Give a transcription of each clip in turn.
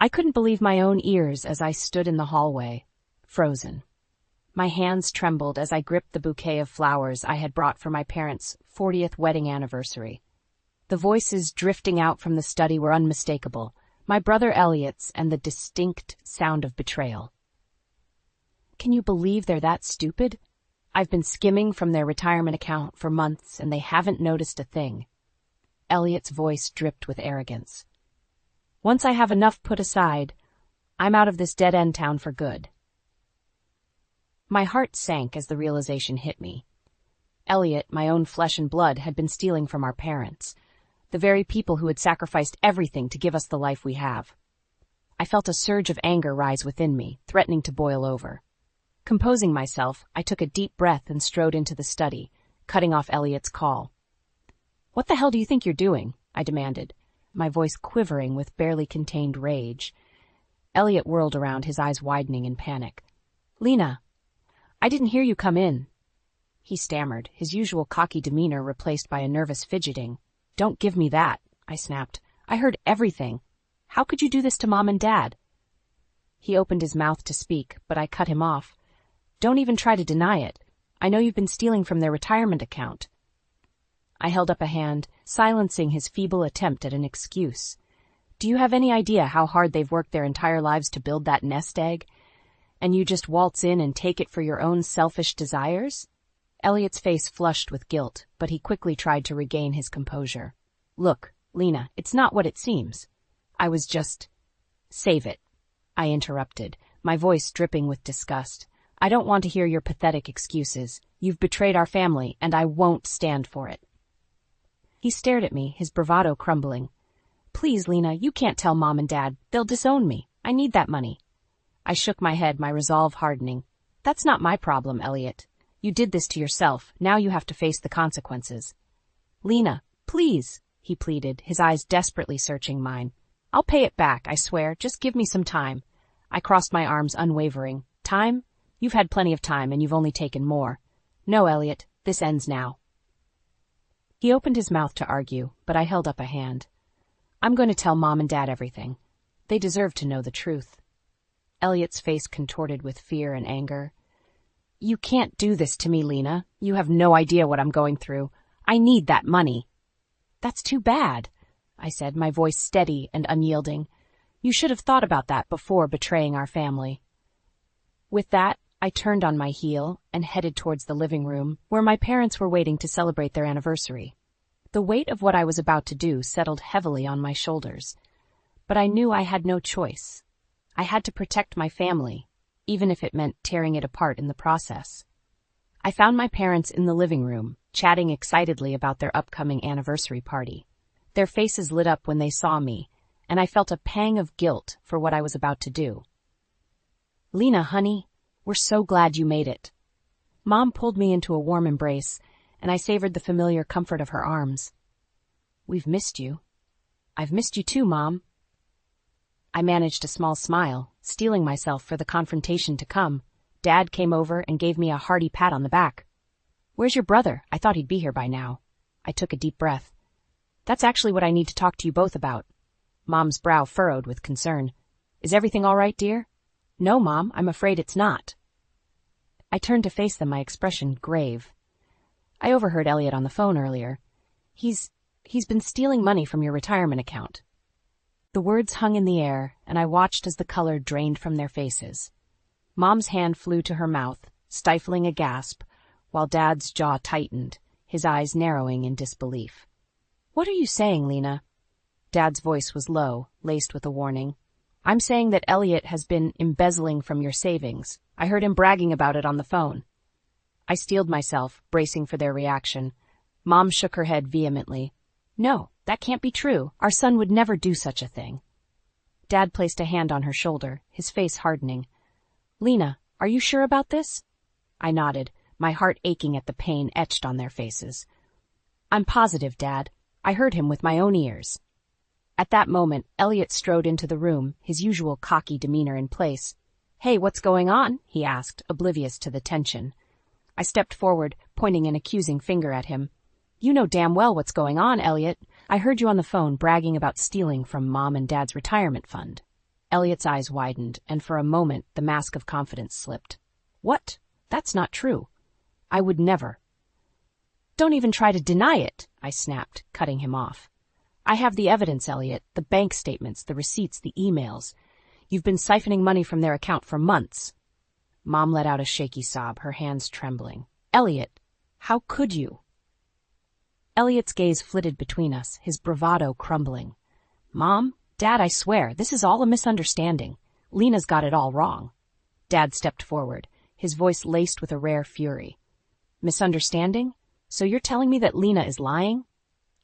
I couldn't believe my own ears as I stood in the hallway, frozen. My hands trembled as I gripped the bouquet of flowers I had brought for my parents' 40th wedding anniversary. The voices drifting out from the study were unmistakable, my brother Elliot's and the distinct sound of betrayal. Can you believe they're that stupid? I've been skimming from their retirement account for months and they haven't noticed a thing. Elliot's voice dripped with arrogance. Once I have enough put aside, I'm out of this dead-end town for good. My heart sank as the realization hit me. Elliot, my own flesh and blood, had been stealing from our parents, the very people who had sacrificed everything to give us the life we have. I felt a surge of anger rise within me, threatening to boil over. Composing myself, I took a deep breath and strode into the study, cutting off Elliot's call. "What the hell do you think you're doing?" I demanded, my voice quivering with barely contained rage. Elliot whirled around, his eyes widening in panic. "Lena, I didn't hear you come in." He stammered, his usual cocky demeanor replaced by a nervous fidgeting. "Don't give me that," I snapped. "I heard everything. How could you do this to Mom and Dad?" He opened his mouth to speak, but I cut him off. "Don't even try to deny it. I know you've been stealing from their retirement account." I held up a hand, silencing his feeble attempt at an excuse. "Do you have any idea how hard they've worked their entire lives to build that nest egg? And you just waltz in and take it for your own selfish desires?" Elliot's face flushed with guilt, but he quickly tried to regain his composure. "Look, Lena, it's not what it seems. I was just—" "Save it," I interrupted, my voice dripping with disgust. "I don't want to hear your pathetic excuses. You've betrayed our family, and I won't stand for it." He stared at me, his bravado crumbling. "Please, Lena, you can't tell Mom and Dad. They'll disown me. I need that money." I shook my head, my resolve hardening. "That's not my problem, Elliot. You did this to yourself. Now you have to face the consequences." "Lena, please," he pleaded, his eyes desperately searching mine. "I'll pay it back, I swear. Just give me some time." I crossed my arms, unwavering. "Time? You've had plenty of time, and you've only taken more. No, Elliot, this ends now." He opened his mouth to argue, but I held up a hand. "I'm going to tell Mom and Dad everything. They deserve to know the truth." Elliot's face contorted with fear and anger. "You can't do this to me, Lena. You have no idea what I'm going through. I need that money." "That's too bad," I said, my voice steady and unyielding. "You should have thought about that before betraying our family." With that, I turned on my heel and headed towards the living room, where my parents were waiting to celebrate their anniversary. The weight of what I was about to do settled heavily on my shoulders, but I knew I had no choice. I had to protect my family, even if it meant tearing it apart in the process. I found my parents in the living room, chatting excitedly about their upcoming anniversary party. Their faces lit up when they saw me, and I felt a pang of guilt for what I was about to do. "Lena, honey, we're so glad you made it." Mom pulled me into a warm embrace, and I savored the familiar comfort of her arms. "We've missed you." "I've missed you too, Mom." I managed a small smile, steeling myself for the confrontation to come. Dad came over and gave me a hearty pat on the back. "Where's your brother? I thought he'd be here by now." I took a deep breath. "That's actually what I need to talk to you both about." Mom's brow furrowed with concern. "Is everything all right, dear?" "No, Mom, I'm afraid it's not." I turned to face them, my expression grave. "I overheard Elliot on the phone earlier. He's been stealing money from your retirement account." The words hung in the air, and I watched as the color drained from their faces. Mom's hand flew to her mouth, stifling a gasp, while Dad's jaw tightened, his eyes narrowing in disbelief. "What are you saying, Lena?" Dad's voice was low, laced with a warning. "I'm saying that Elliot has been embezzling from your savings. I heard him bragging about it on the phone." I steeled myself, bracing for their reaction. Mom shook her head vehemently. "No, that can't be true. Our son would never do such a thing." Dad placed a hand on her shoulder, his face hardening. "Lena, are you sure about this?" I nodded, my heart aching at the pain etched on their faces. "I'm positive, Dad. I heard him with my own ears." At that moment, Elliot strode into the room, his usual cocky demeanor in place. "Hey, what's going on?" he asked, oblivious to the tension. I stepped forward, pointing an accusing finger at him. "You know damn well what's going on, Elliot. I heard you on the phone bragging about stealing from Mom and Dad's retirement fund." Elliot's eyes widened, and for a moment the mask of confidence slipped. What? That's not true. I would never. Don't even try to deny it, I snapped, cutting him off. I have the evidence, Elliot, the bank statements, the receipts, the emails. You've been siphoning money from their account for months. Mom let out a shaky sob, her hands trembling. Elliot, how could you? Elliot's gaze flitted between us, his bravado crumbling. Mom, Dad, I swear, this is all a misunderstanding. Lena's got it all wrong. Dad stepped forward, his voice laced with a rare fury. Misunderstanding? So you're telling me that Lena is lying?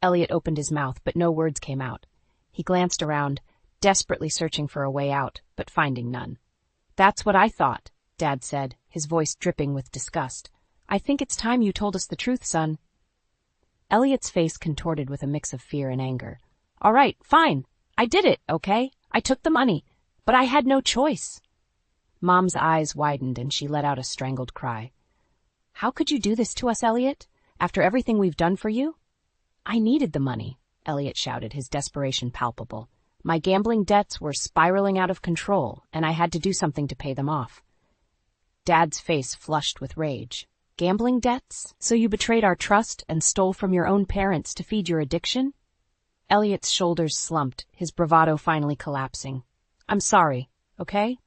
Elliot opened his mouth, but no words came out. He glanced around, desperately searching for a way out, but finding none. That's what I thought, Dad said, his voice dripping with disgust. I think it's time you told us the truth, son. Elliot's face contorted with a mix of fear and anger. All right, fine. I did it, okay? I took the money, but I had no choice. Mom's eyes widened and she let out a strangled cry. How could you do this to us, Elliot? After everything we've done for you? I needed the money, Elliot shouted, his desperation palpable. My gambling debts were spiraling out of control, and I had to do something to pay them off. Dad's face flushed with rage. Gambling debts? So you betrayed our trust and stole from your own parents to feed your addiction? Elliot's shoulders slumped, his bravado finally collapsing. I'm sorry, okay?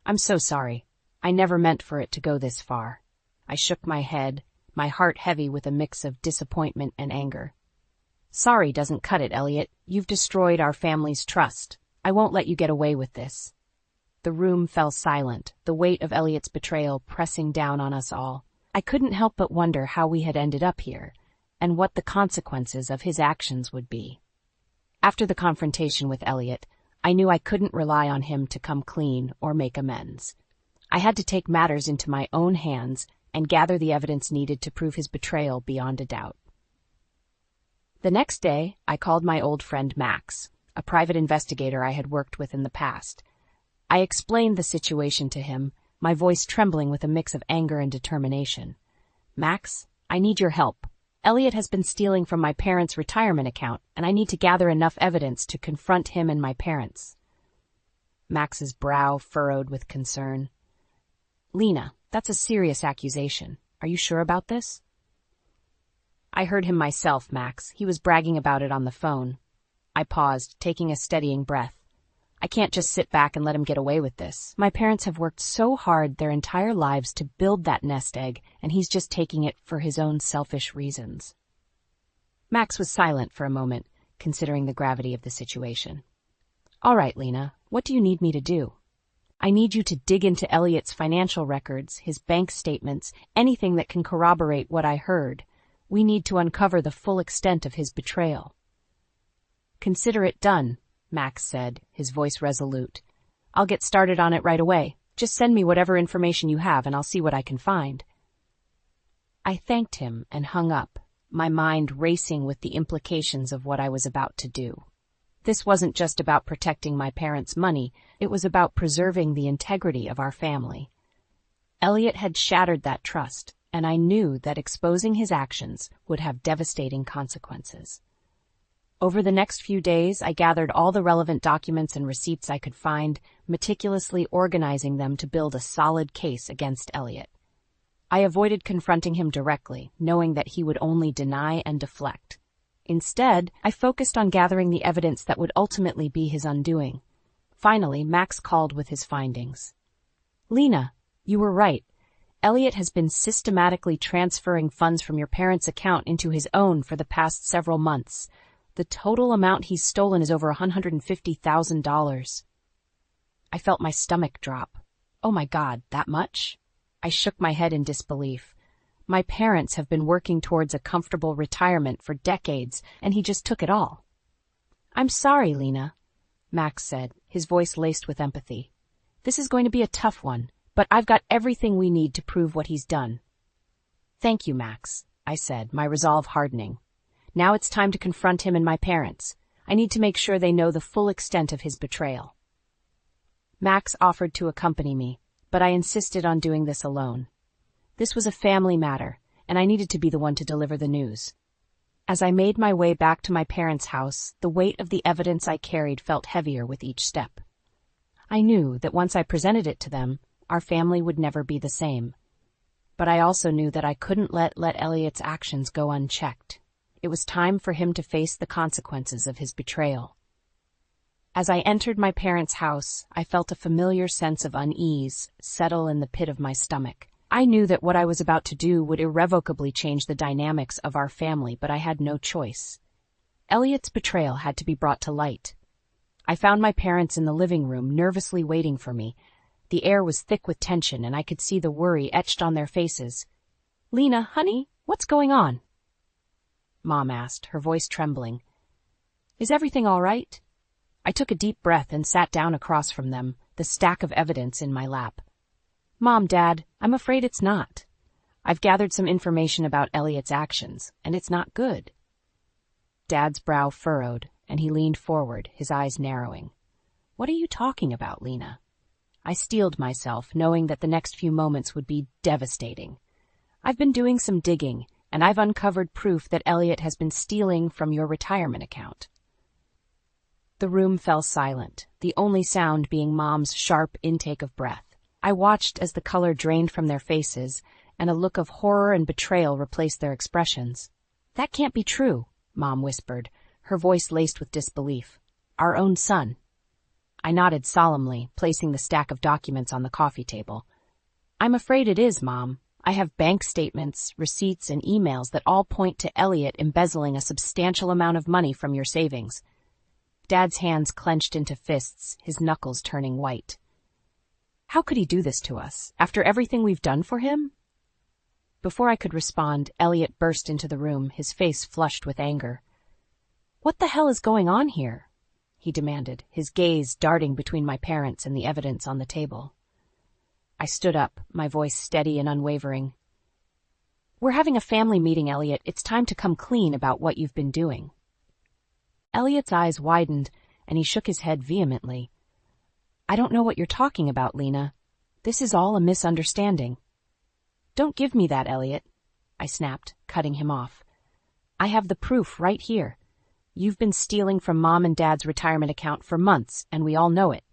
I'm so sorry. I never meant for it to go this far. I shook my head, my heart heavy with a mix of disappointment and anger. Sorry doesn't cut it, Elliot. You've destroyed our family's trust. I won't let you get away with this. The room fell silent, the weight of Elliot's betrayal pressing down on us all. I couldn't help but wonder how we had ended up here, and what the consequences of his actions would be. After the confrontation with Elliot, I knew I couldn't rely on him to come clean or make amends. I had to take matters into my own hands and gather the evidence needed to prove his betrayal beyond a doubt. The next day, I called my old friend Max, a private investigator I had worked with in the past. I explained the situation to him, my voice trembling with a mix of anger and determination. Max, I need your help. Elliot has been stealing from my parents' retirement account, and I need to gather enough evidence to confront him and my parents. Max's brow furrowed with concern. Lena, that's a serious accusation. Are you sure about this? I heard him myself, Max. He was bragging about it on the phone. I paused, taking a steadying breath. I can't just sit back and let him get away with this. My parents have worked so hard their entire lives to build that nest egg, and he's just taking it for his own selfish reasons. Max was silent for a moment, considering the gravity of the situation. All right, Lena, what do you need me to do? I need you to dig into Elliot's financial records, his bank statements, anything that can corroborate what I heard. We need to uncover the full extent of his betrayal. Consider it done, Max said, his voice resolute. I'll get started on it right away. Just send me whatever information you have and I'll see what I can find. I thanked him and hung up, my mind racing with the implications of what I was about to do. This wasn't just about protecting my parents' money, it was about preserving the integrity of our family. Elliot had shattered that trust, and I knew that exposing his actions would have devastating consequences. Over the next few days, I gathered all the relevant documents and receipts I could find, meticulously organizing them to build a solid case against Elliot. I avoided confronting him directly, knowing that he would only deny and deflect. Instead, I focused on gathering the evidence that would ultimately be his undoing. Finally, Max called with his findings. Lena, you were right. Elliot has been systematically transferring funds from your parents' account into his own for the past several months. The total amount he's stolen is over $150,000. I felt my stomach drop. Oh my God, that much? I shook my head in disbelief. My parents have been working towards a comfortable retirement for decades, and he just took it all. I'm sorry, Lena, Max said, his voice laced with empathy. This is going to be a tough one, but I've got everything we need to prove what he's done. Thank you, Max, I said, my resolve hardening. Now it's time to confront him and my parents. I need to make sure they know the full extent of his betrayal. Max offered to accompany me, but I insisted on doing this alone. This was a family matter, and I needed to be the one to deliver the news. As I made my way back to my parents' house, the weight of the evidence I carried felt heavier with each step. I knew that once I presented it to them, our family would never be the same. But I also knew that I couldn't let Elliot's actions go unchecked. It was time for him to face the consequences of his betrayal. As I entered my parents' house, I felt a familiar sense of unease settle in the pit of my stomach. I knew that what I was about to do would irrevocably change the dynamics of our family, but I had no choice. Elliot's betrayal had to be brought to light. I found my parents in the living room, nervously waiting for me. The air was thick with tension, and I could see the worry etched on their faces. "Lena, honey, what's going on?" Mom asked, her voice trembling. "Is everything all right?" I took a deep breath and sat down across from them, the stack of evidence in my lap. "Mom, Dad, I'm afraid it's not. I've gathered some information about Elliot's actions, and it's not good." Dad's brow furrowed, and he leaned forward, his eyes narrowing. "What are you talking about, Lena?" I steeled myself, knowing that the next few moments would be devastating. "I've been doing some digging, and I've uncovered proof that Elliot has been stealing from your retirement account." The room fell silent, the only sound being Mom's sharp intake of breath. I watched as the color drained from their faces, and a look of horror and betrayal replaced their expressions. "That can't be true," Mom whispered, her voice laced with disbelief. "Our own son." I nodded solemnly, placing the stack of documents on the coffee table. "I'm afraid it is, Mom. I have bank statements, receipts, and emails that all point to Elliot embezzling a substantial amount of money from your savings." Dad's hands clenched into fists, his knuckles turning white. "How could he do this to us, after everything we've done for him?" Before I could respond, Elliot burst into the room, his face flushed with anger. "What the hell is going on here?" he demanded, his gaze darting between my parents and the evidence on the table. I stood up, my voice steady and unwavering. "We're having a family meeting, Elliot. It's time to come clean about what you've been doing." Elliot's eyes widened, and he shook his head vehemently. "I don't know what you're talking about, Lena. This is all a misunderstanding." "Don't give me that, Elliot," I snapped, cutting him off. "I have the proof right here. You've been stealing from Mom and Dad's retirement account for months, and we all know it."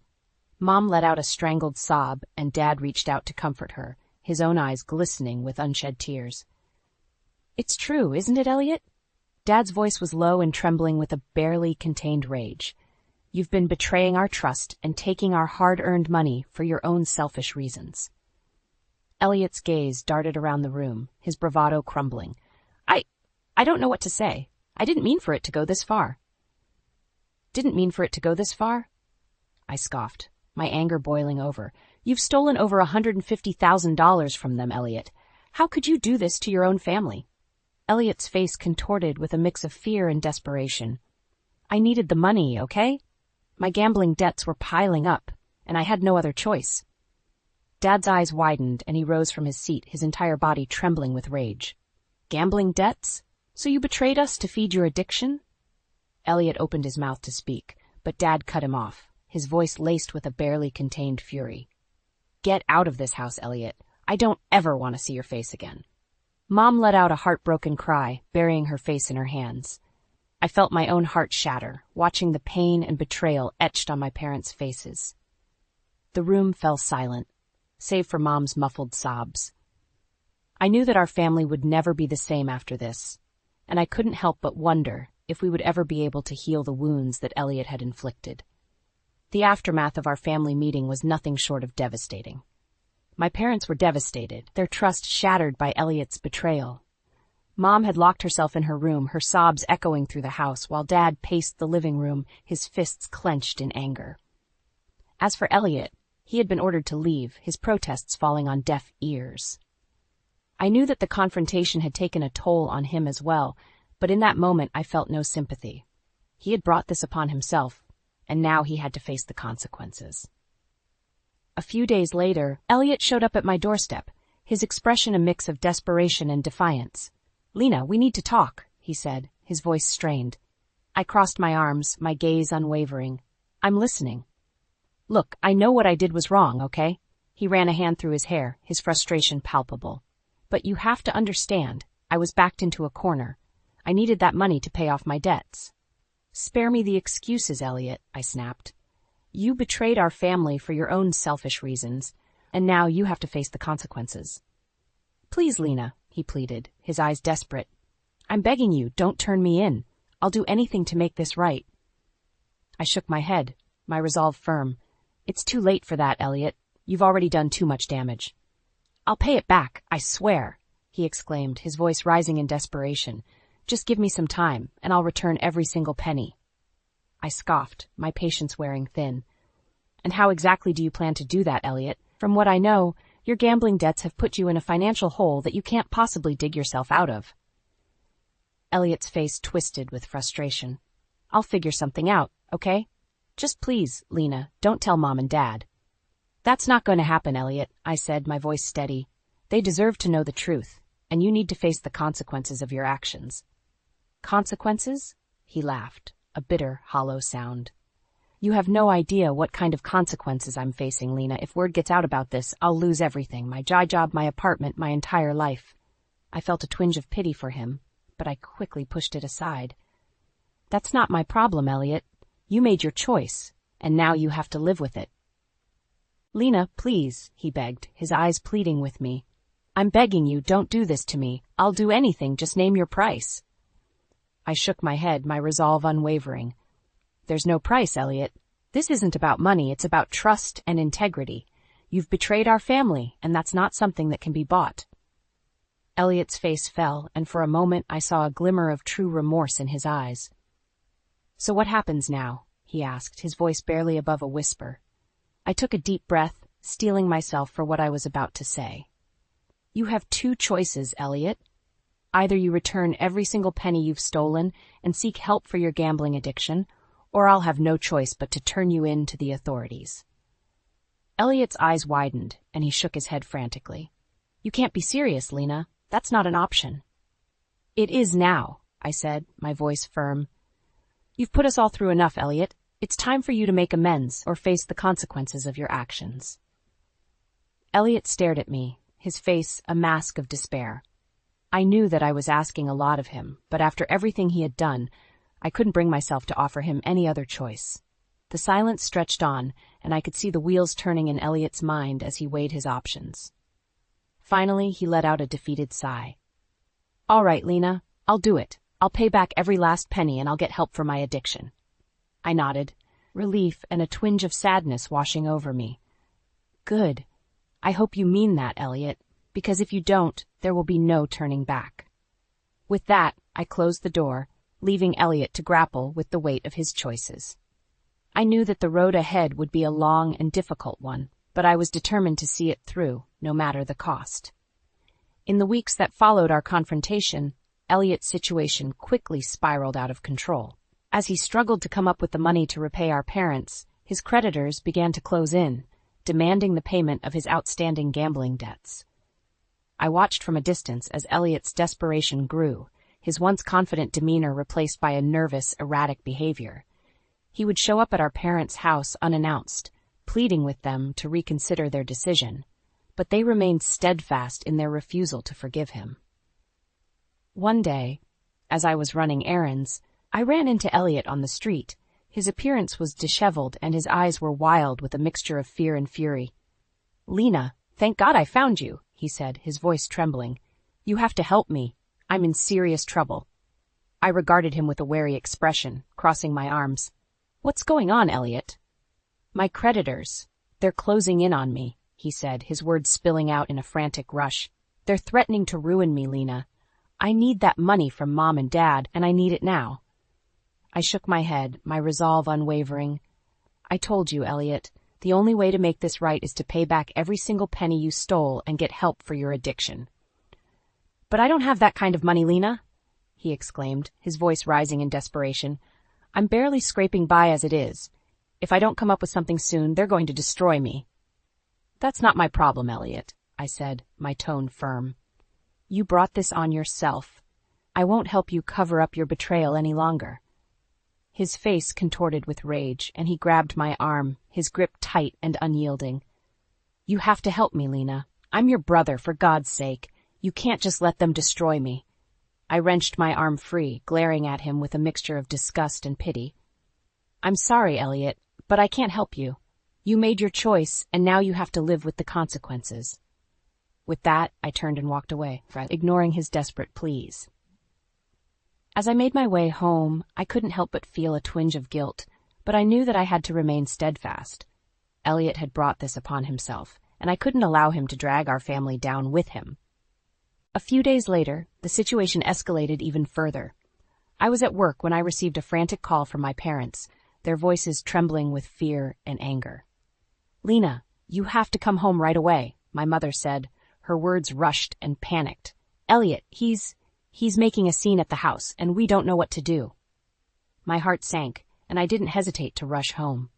Mom let out a strangled sob, and Dad reached out to comfort her, his own eyes glistening with unshed tears. "It's true, isn't it, Elliot?" Dad's voice was low and trembling with a barely contained rage. "You've been betraying our trust and taking our hard-earned money for your own selfish reasons." Elliot's gaze darted around the room, his bravado crumbling. I don't know what to say. I didn't mean for it to go this far." "Didn't mean for it to go this far?" I scoffed, my anger boiling over. "You've stolen over $150,000 from them, Elliot. How could you do this to your own family?" Elliot's face contorted with a mix of fear and desperation. "I needed the money, okay? My gambling debts were piling up, and I had no other choice." Dad's eyes widened, and he rose from his seat, his entire body trembling with rage. "Gambling debts? So you betrayed us to feed your addiction?" Elliot opened his mouth to speak, but Dad cut him off, his voice laced with a barely contained fury. "Get out of this house, Elliot. I don't ever want to see your face again." Mom let out a heartbroken cry, burying her face in her hands. I felt my own heart shatter, watching the pain and betrayal etched on my parents' faces. The room fell silent, save for Mom's muffled sobs. I knew that our family would never be the same after this, and I couldn't help but wonder if we would ever be able to heal the wounds that Elliot had inflicted. The aftermath of our family meeting was nothing short of devastating. My parents were devastated, their trust shattered by Elliot's betrayal. Mom had locked herself in her room, her sobs echoing through the house, while Dad paced the living room, his fists clenched in anger. As for Elliot, he had been ordered to leave, his protests falling on deaf ears. I knew that the confrontation had taken a toll on him as well, but in that moment I felt no sympathy. He had brought this upon himself, and now he had to face the consequences. A few days later, Elliot showed up at my doorstep, his expression a mix of desperation and defiance. "Lena, we need to talk," he said, his voice strained. I crossed my arms, my gaze unwavering. "I'm listening." "Look, I know what I did was wrong, okay?" He ran a hand through his hair, his frustration palpable. "But you have to understand, I was backed into a corner. I needed that money to pay off my debts." "Spare me the excuses, Elliot," I snapped. You betrayed our family for your own selfish reasons, and now you have to face the consequences. Please, Lena, he pleaded, his eyes desperate. I'm begging you, don't turn me in. I'll do anything to make this right. I shook my head, my resolve firm. It's too late for that, Elliot. You've already done too much damage. I'll pay it back, I swear, he exclaimed, his voice rising in desperation. Just give me some time, and I'll return every single penny. I scoffed, my patience wearing thin. And how exactly do you plan to do that, Elliot? From what I know, your gambling debts have put you in a financial hole that you can't possibly dig yourself out of. Elliot's face twisted with frustration. I'll figure something out, okay? Just please, Lena, don't tell Mom and Dad. That's not going to happen, Elliot, I said, my voice steady. They deserve to know the truth, and you need to face the consequences of your actions. Consequences? He laughed, a bitter, hollow sound. You have no idea what kind of consequences I'm facing, Lena. If word gets out about this, I'll lose everything, my job, my apartment, my entire life. I felt a twinge of pity for him, but I quickly pushed it aside. That's not my problem, Elliot. You made your choice, and now you have to live with it. Lena, please, he begged, his eyes pleading with me. I'm begging you, don't do this to me. I'll do anything, just name your price. I shook my head, my resolve unwavering. There's no price, Elliot. This isn't about money, it's about trust and integrity. You've betrayed our family, and that's not something that can be bought. Elliot's face fell, and for a moment I saw a glimmer of true remorse in his eyes. So what happens now? He asked, his voice barely above a whisper. I took a deep breath, steeling myself for what I was about to say. You have two choices, Elliot. Either you return every single penny you've stolen and seek help for your gambling addiction, or I'll have no choice but to turn you in to the authorities. Elliot's eyes widened, and he shook his head frantically. You can't be serious, Lena. That's not an option. It is now, I said, my voice firm. You've put us all through enough, Elliot. It's time for you to make amends or face the consequences of your actions. Elliot stared at me, his face a mask of despair. I knew that I was asking a lot of him, but after everything he had done, I couldn't bring myself to offer him any other choice. The silence stretched on, and I could see the wheels turning in Elliot's mind as he weighed his options. Finally, he let out a defeated sigh. All right, Lena, I'll do it. I'll pay back every last penny and I'll get help for my addiction. I nodded, relief and a twinge of sadness washing over me. Good. I hope you mean that, Elliot, because if you don't, there will be no turning back. With that, I closed the door, leaving Elliot to grapple with the weight of his choices. I knew that the road ahead would be a long and difficult one, but I was determined to see it through, no matter the cost. In the weeks that followed our confrontation, Elliot's situation quickly spiraled out of control. As he struggled to come up with the money to repay our parents, his creditors began to close in, demanding the payment of his outstanding gambling debts. I watched from a distance as Elliot's desperation grew, his once confident demeanor replaced by a nervous, erratic behavior. He would show up at our parents' house unannounced, pleading with them to reconsider their decision, but they remained steadfast in their refusal to forgive him. One day, as I was running errands, I ran into Elliot on the street. His appearance was disheveled and his eyes were wild with a mixture of fear and fury. Lena, thank God I found you, he said, his voice trembling. You have to help me. I'm in serious trouble. I regarded him with a wary expression, crossing my arms. What's going on, Elliot? My creditors. They're closing in on me, he said, his words spilling out in a frantic rush. They're threatening to ruin me, Lena. I need that money from Mom and Dad, and I need it now. I shook my head, my resolve unwavering. I told you, Elliot, the only way to make this right is to pay back every single penny you stole and get help for your addiction. But I don't have that kind of money, Lena, he exclaimed, his voice rising in desperation. I'm barely scraping by as it is. If I don't come up with something soon, they're going to destroy me. That's not my problem, Elliot, I said, my tone firm. You brought this on yourself. I won't help you cover up your betrayal any longer. His face contorted with rage, and he grabbed my arm, his grip tight and unyielding. You have to help me, Lena. I'm your brother, for God's sake. You can't just let them destroy me. I wrenched my arm free, glaring at him with a mixture of disgust and pity. I'm sorry, Elliot, but I can't help you. You made your choice, and now you have to live with the consequences. With that, I turned and walked away, ignoring his desperate pleas. As I made my way home, I couldn't help but feel a twinge of guilt, but I knew that I had to remain steadfast. Elliot had brought this upon himself, and I couldn't allow him to drag our family down with him. A few days later, the situation escalated even further. I was at work when I received a frantic call from my parents, their voices trembling with fear and anger. "Lena, you have to come home right away," my mother said, her words rushed and panicked. "Elliot, he's making a scene at the house, and we don't know what to do." My heart sank, and I didn't hesitate to rush home.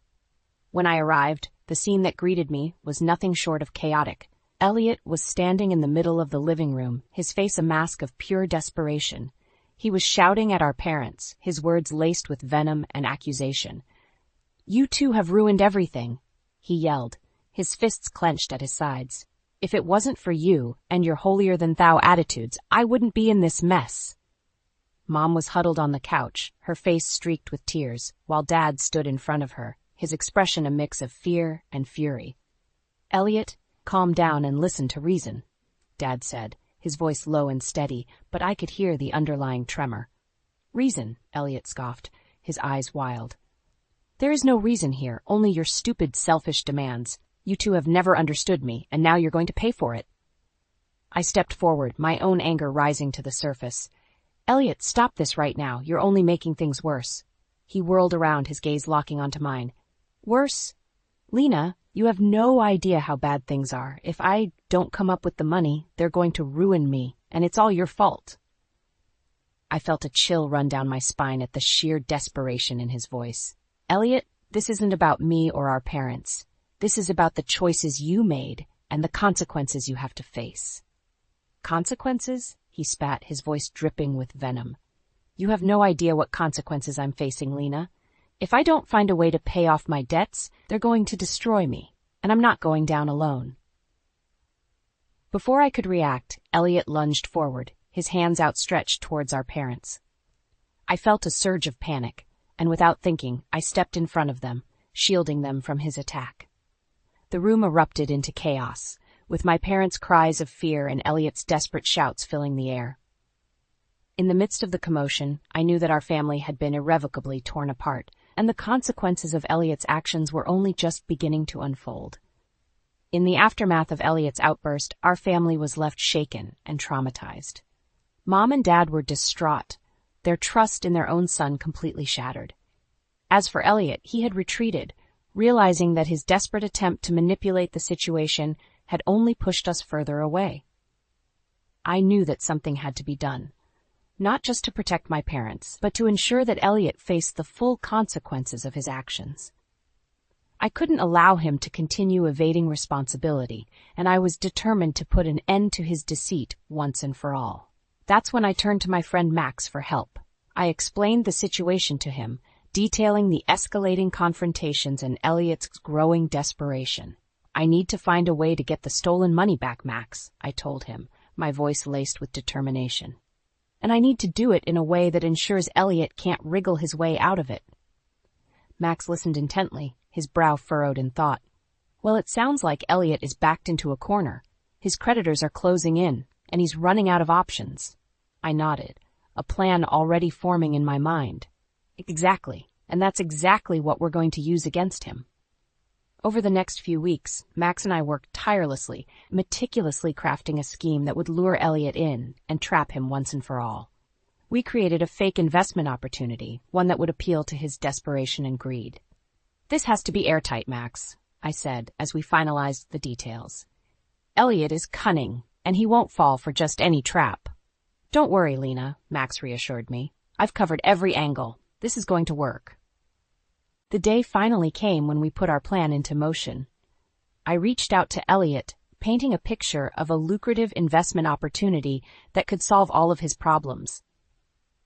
When I arrived, the scene that greeted me was nothing short of chaotic. Elliot was standing in the middle of the living room, his face a mask of pure desperation. He was shouting at our parents, his words laced with venom and accusation. "You two have ruined everything," he yelled, his fists clenched at his sides. "If it wasn't for you and your holier-than-thou attitudes, I wouldn't be in this mess." Mom was huddled on the couch, her face streaked with tears, while Dad stood in front of her, his expression a mix of fear and fury. "Elliot, calm down and listen to reason," Dad said, his voice low and steady, but I could hear the underlying tremor. "Reason," Elliot scoffed, his eyes wild. "There is no reason here, only your stupid, selfish demands. You two have never understood me, and now you're going to pay for it." I stepped forward, my own anger rising to the surface. "Elliot, stop this right now. You're only making things worse." He whirled around, his gaze locking onto mine. "Worse? Lena, you have no idea how bad things are. If I don't come up with the money, they're going to ruin me, and it's all your fault." I felt a chill run down my spine at the sheer desperation in his voice. "Elliot, this isn't about me or our parents. This is about the choices you made and the consequences you have to face." "Consequences?" he spat, his voice dripping with venom. "You have no idea what consequences I'm facing, Lena. If I don't find a way to pay off my debts, they're going to destroy me, and I'm not going down alone." Before I could react, Elliot lunged forward, his hands outstretched towards our parents. I felt a surge of panic, and without thinking, I stepped in front of them, shielding them from his attack. The room erupted into chaos, with my parents' cries of fear and Elliot's desperate shouts filling the air. In the midst of the commotion, I knew that our family had been irrevocably torn apart, and the consequences of Elliot's actions were only just beginning to unfold. In the aftermath of Elliot's outburst, our family was left shaken and traumatized. Mom and Dad were distraught, their trust in their own son completely shattered. As for Elliot, he had retreated, realizing that his desperate attempt to manipulate the situation had only pushed us further away. I knew that something had to be done, not just to protect my parents, but to ensure that Elliot faced the full consequences of his actions. I couldn't allow him to continue evading responsibility, and I was determined to put an end to his deceit once and for all. That's when I turned to my friend Max for help. I explained the situation to him, detailing the escalating confrontations and Elliot's growing desperation. "I need to find a way to get the stolen money back, Max," I told him, my voice laced with determination. "And I need to do it in a way that ensures Elliot can't wriggle his way out of it." Max listened intently, his brow furrowed in thought. "Well, it sounds like Elliot is backed into a corner. His creditors are closing in, and he's running out of options." I nodded, a plan already forming in my mind. "Exactly, and that's exactly what we're going to use against him." Over the next few weeks, Max and I worked tirelessly, meticulously crafting a scheme that would lure Elliot in and trap him once and for all. We created a fake investment opportunity, one that would appeal to his desperation and greed. "This has to be airtight, Max," I said as we finalized the details. "Elliot is cunning, and he won't fall for just any trap." "Don't worry, Lena," Max reassured me. "I've covered every angle. This is going to work." The day finally came when we put our plan into motion. I reached out to Elliot, painting a picture of a lucrative investment opportunity that could solve all of his problems.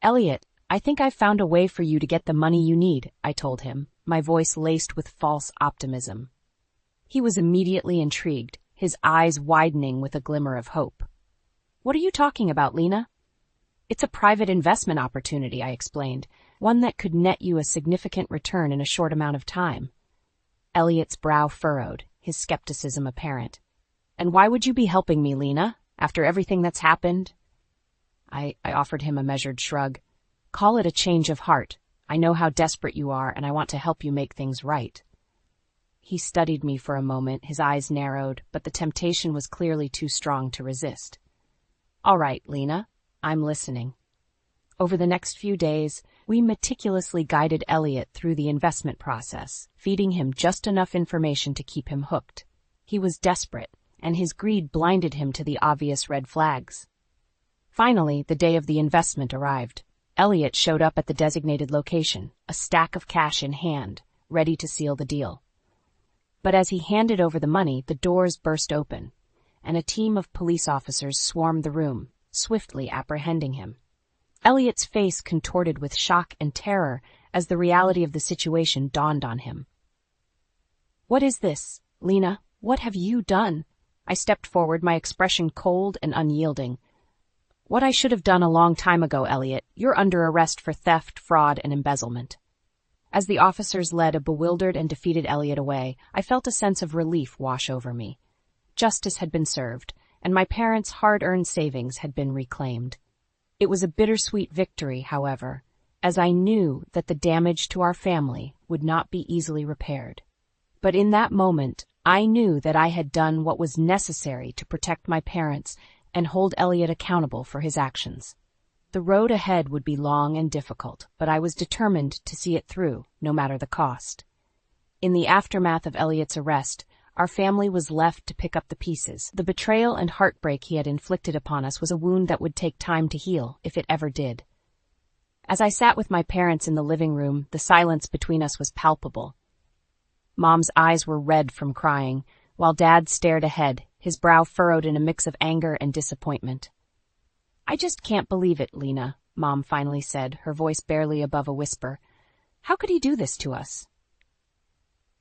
"Elliot, I think I've found a way for you to get the money you need," I told him, my voice laced with false optimism. He was immediately intrigued, his eyes widening with a glimmer of hope. "What are you talking about, Lena?" "It's a private investment opportunity," I explained, "one that could net you a significant return in a short amount of time. Elliot's brow furrowed, his skepticism apparent. "And why would you be helping me, Lena, after everything that's happened?" I offered him a measured shrug. "Call it a change of heart. I know how desperate you are, and I want to help you make things right." He studied me for a moment, his eyes narrowed, but the temptation was clearly too strong to resist. "All right, Lena, I'm listening." Over the next few days, we meticulously guided Elliot through the investment process, feeding him just enough information to keep him hooked. He was desperate, and his greed blinded him to the obvious red flags. Finally, the day of the investment arrived. Elliot showed up at the designated location, a stack of cash in hand, ready to seal the deal. But as he handed over the money, the doors burst open, and a team of police officers swarmed the room, swiftly apprehending him. Elliot's face contorted with shock and terror as the reality of the situation dawned on him. "What is this? Lena, what have you done?" I stepped forward, my expression cold and unyielding. "What I should have done a long time ago, Elliot. You're under arrest for theft, fraud, and embezzlement." As the officers led a bewildered and defeated Elliot away, I felt a sense of relief wash over me. Justice had been served, and my parents' hard-earned savings had been reclaimed. It was a bittersweet victory, however, as I knew that the damage to our family would not be easily repaired. But in that moment, I knew that I had done what was necessary to protect my parents and hold Elliot accountable for his actions. The road ahead would be long and difficult, but I was determined to see it through, no matter the cost. In the aftermath of Elliot's arrest, our family was left to pick up the pieces. The betrayal and heartbreak he had inflicted upon us was a wound that would take time to heal, if it ever did. As I sat with my parents in the living room, the silence between us was palpable. Mom's eyes were red from crying, while Dad stared ahead, his brow furrowed in a mix of anger and disappointment. "I just can't believe it, Lena," Mom finally said, her voice barely above a whisper. "How could he do this to us?"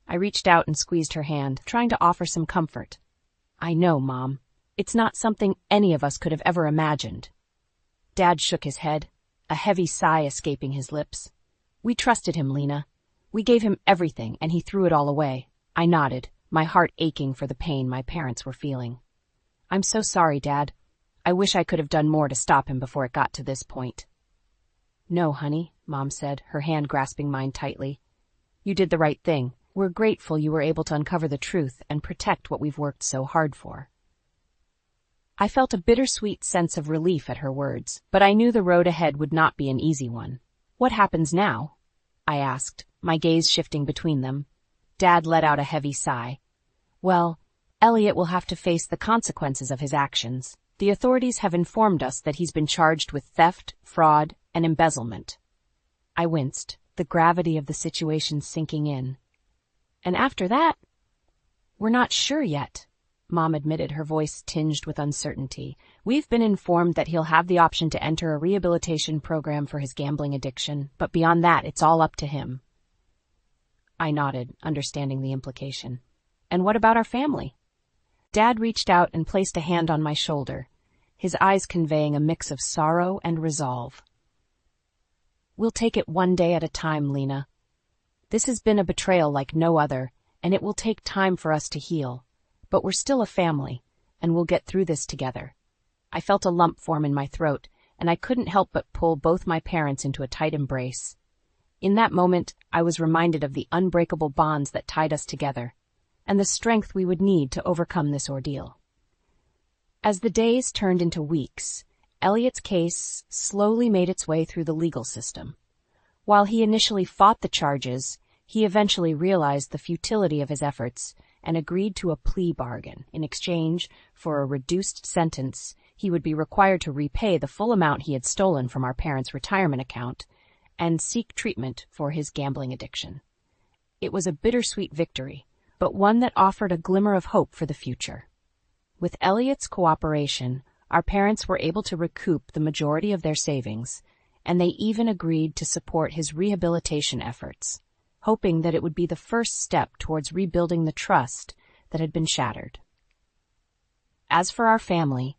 I reached out and squeezed her hand, trying to offer some comfort. "I know, Mom. It's not something any of us could have ever imagined." Dad shook his head, a heavy sigh escaping his lips. "We trusted him, Lena. We gave him everything, and he threw it all away." I nodded, my heart aching for the pain my parents were feeling. "I'm so sorry, Dad. I wish I could have done more to stop him before it got to this point." "No, honey," Mom said, her hand grasping mine tightly. "You did the right thing. We're grateful you were able to uncover the truth and protect what we've worked so hard for." I felt a bittersweet sense of relief at her words, but I knew the road ahead would not be an easy one. "What happens now?" I asked, my gaze shifting between them. Dad let out a heavy sigh. "Well, Elliot will have to face the consequences of his actions. The authorities have informed us that he's been charged with theft, fraud, and embezzlement." I winced, the gravity of the situation sinking in. "And after that?" "We're not sure yet," Mom admitted, her voice tinged with uncertainty. "We've been informed that he'll have the option to enter a rehabilitation program for his gambling addiction, but beyond that, it's all up to him." I nodded, understanding the implication. "And what about our family?" Dad reached out and placed a hand on my shoulder, his eyes conveying a mix of sorrow and resolve. "We'll take it one day at a time, Lena. This has been a betrayal like no other, and it will take time for us to heal. But we're still a family, and we'll get through this together." I felt a lump form in my throat, and I couldn't help but pull both my parents into a tight embrace. In that moment, I was reminded of the unbreakable bonds that tied us together, and the strength we would need to overcome this ordeal. As the days turned into weeks, Elliot's case slowly made its way through the legal system. While he initially fought the charges, he eventually realized the futility of his efforts and agreed to a plea bargain. In exchange for a reduced sentence, he would be required to repay the full amount he had stolen from our parents' retirement account and seek treatment for his gambling addiction. It was a bittersweet victory, but one that offered a glimmer of hope for the future. With Elliot's cooperation, our parents were able to recoup the majority of their savings, and they even agreed to support his rehabilitation efforts, hoping that it would be the first step towards rebuilding the trust that had been shattered. As for our family,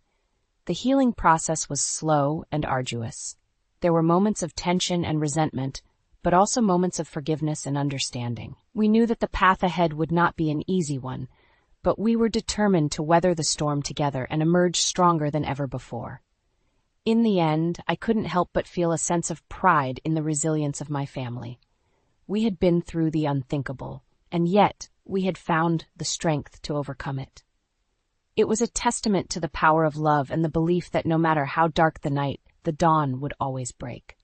the healing process was slow and arduous. There were moments of tension and resentment, but also moments of forgiveness and understanding. We knew that the path ahead would not be an easy one, but we were determined to weather the storm together and emerge stronger than ever before. In the end, I couldn't help but feel a sense of pride in the resilience of my family. We had been through the unthinkable, and yet we had found the strength to overcome it. It was a testament to the power of love and the belief that no matter how dark the night, the dawn would always break.